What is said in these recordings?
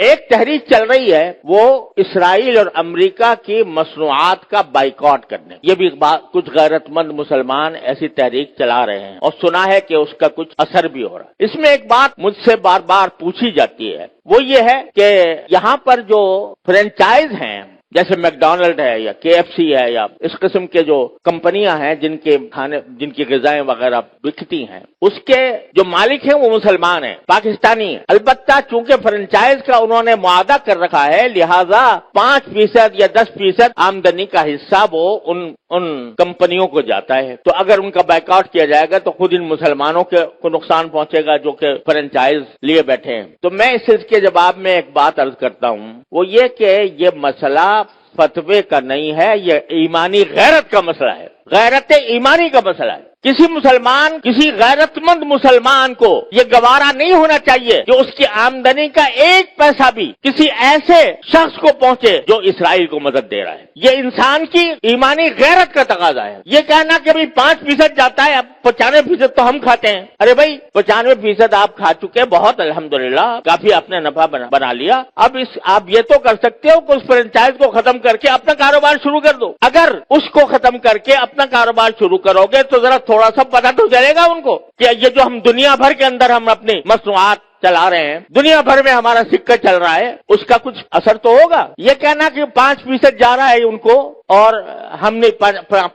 ایک تحریک چل رہی ہے وہ اسرائیل اور امریکہ کی مصنوعات کا بائیکاٹ کرنے، یہ بھی کچھ غیرت مند مسلمان ایسی تحریک چلا رہے ہیں اور سنا ہے کہ اس کا کچھ اثر بھی ہو رہا ہے۔ اس میں ایک بات مجھ سے بار بار پوچھی جاتی ہے، وہ یہ ہے کہ یہاں پر جو فرنچائز ہیں جیسے میک ڈونلڈ ہے یا کے ایف سی ہے یا اس قسم کے جو کمپنیاں ہیں جن کے کھانے جن کی غذائیں وغیرہ بکتی ہیں، اس کے جو مالک ہیں وہ مسلمان ہیں، پاکستانی ہیں۔ البتہ چونکہ فرنچائز کا انہوں نے معاہدہ کر رکھا ہے، لہذا 5% یا 10% آمدنی کا حصہ وہ ان کمپنیوں کو جاتا ہے۔ تو اگر ان کا بائیکاٹ کیا جائے گا تو خود ان مسلمانوں کو نقصان پہنچے گا جو کہ فرنچائز لیے بیٹھے ہیں۔ تو میں اس کے جواب میں ایک بات عرض کرتا ہوں، وہ یہ کہ یہ مسئلہ فتوے کا نہیں ہے، یہ ایمانی غیرت کا مسئلہ ہے، غیرت ایمانی کا مسئلہ ہے۔ کسی مسلمان، کسی غیرت مند مسلمان کو یہ گوارا نہیں ہونا چاہیے کہ اس کی آمدنی کا 1 پیسہ بھی کسی ایسے شخص کو پہنچے جو اسرائیل کو مدد دے رہا ہے۔ یہ انسان کی ایمانی غیرت کا تقاضا ہے۔ یہ کہنا کہ بھئی 5% جاتا ہے، اب 95% تو ہم کھاتے ہیں۔ ارے بھائی 95% آپ کھا چکے، بہت الحمدللہ، کافی آپ نے نفع بنا لیا۔ اب آپ یہ تو کر سکتے ہو کہ اس فرنچائز کو ختم کر کے اپنا کاروبار شروع کر دو۔ اگر اس کو ختم کر کے اپنا کاروبار شروع کرو گے تو ذرا تھوڑا سا پتہ تو چلے گا ان کو کہ یہ جو ہم دنیا بھر کے اندر ہم اپنی مصنوعات چلا رہے ہیں، دنیا بھر میں ہمارا سکہ چل رہا ہے، اس کا کچھ اثر تو ہوگا۔ یہ کہنا کہ 5% جا رہا ہے ان کو اور ہم نے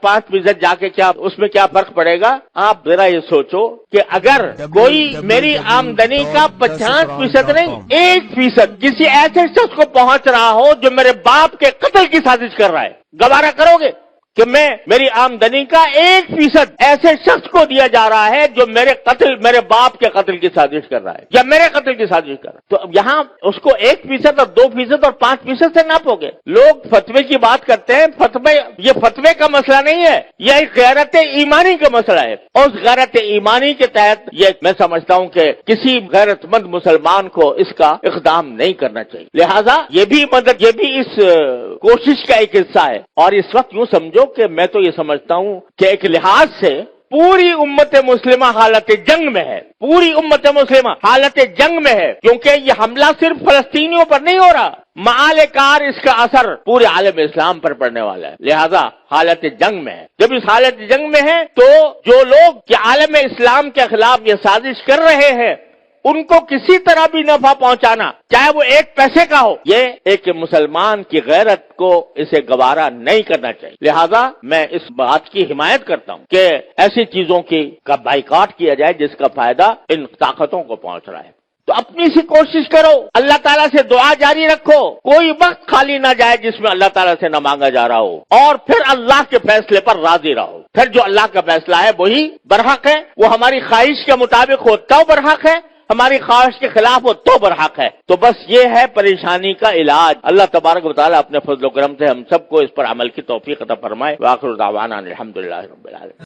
5% جا کے کیا اس میں کیا فرق پڑے گا؟ آپ ذرا یہ سوچو کہ اگر کوئی میری آمدنی کا 50% نہیں 1% کسی ایسے شخص کو پہنچ رہا ہو جو میرے باپ کے قتل کی سازش کر رہا ہے، گوارا کرو گے کہ میری آمدنی کا 1% ایسے شخص کو دیا جا رہا ہے جو میرے باپ کے قتل کی سازش کر رہا ہے یا میرے قتل کی سازش کر رہا ہے؟ تو اب یہاں اس کو 1% اور 2% اور 5% سے ناپو گے۔ لوگ فتوے کی بات کرتے ہیں، یہ فتوے کا مسئلہ نہیں ہے، یہ ایک غیرت ایمانی کا مسئلہ ہے، اور اس غیرت ایمانی کے تحت یہ میں سمجھتا ہوں کہ کسی غیرت مند مسلمان کو اس کا اقدام نہیں کرنا چاہیے۔ لہذا یہ بھی اس کوشش کا ایک حصہ ہے۔ اور اس وقت یوں سمجھو کہ میں تو یہ سمجھتا ہوں کہ ایک لحاظ سے پوری امت مسلمہ حالت جنگ میں ہے، پوری امت مسلمہ حالت جنگ میں ہے، کیونکہ یہ حملہ صرف فلسطینیوں پر نہیں ہو رہا، معال کار اس کا اثر پورے عالم اسلام پر پڑنے والا ہے، لہذا حالت جنگ میں ہے۔ جب اس حالت جنگ میں ہے تو جو لوگ عالم اسلام کے خلاف یہ سازش کر رہے ہیں ان کو کسی طرح بھی نفع پہنچانا، چاہے وہ 1 پیسے کا ہو، یہ ایک مسلمان کی غیرت کو اسے گوارا نہیں کرنا چاہیے۔ لہذا میں اس بات کی حمایت کرتا ہوں کہ ایسی چیزوں کا بائیکاٹ کیا جائے جس کا فائدہ ان طاقتوں کو پہنچ رہا ہے۔ تو اپنی سی کوشش کرو، اللہ تعالیٰ سے دعا جاری رکھو، کوئی وقت خالی نہ جائے جس میں اللہ تعالیٰ سے نہ مانگا جا رہا ہو، اور پھر اللہ کے فیصلے پر راضی رہو۔ پھر جو اللہ کا فیصلہ ہے وہی برحق ہے، وہ ہماری خواہش کے مطابق ہو تو برحق ہے، ہماری خواہش کے خلاف ہو تو برحق ہے۔ تو بس یہ ہے پریشانی کا علاج۔ اللہ تبارک و تعالیٰ اپنے فضل و کرم سے ہم سب کو اس پر عمل کی توفیق عطا فرمائے۔ وآخر دعوانا الحمدللہ رب العالمین۔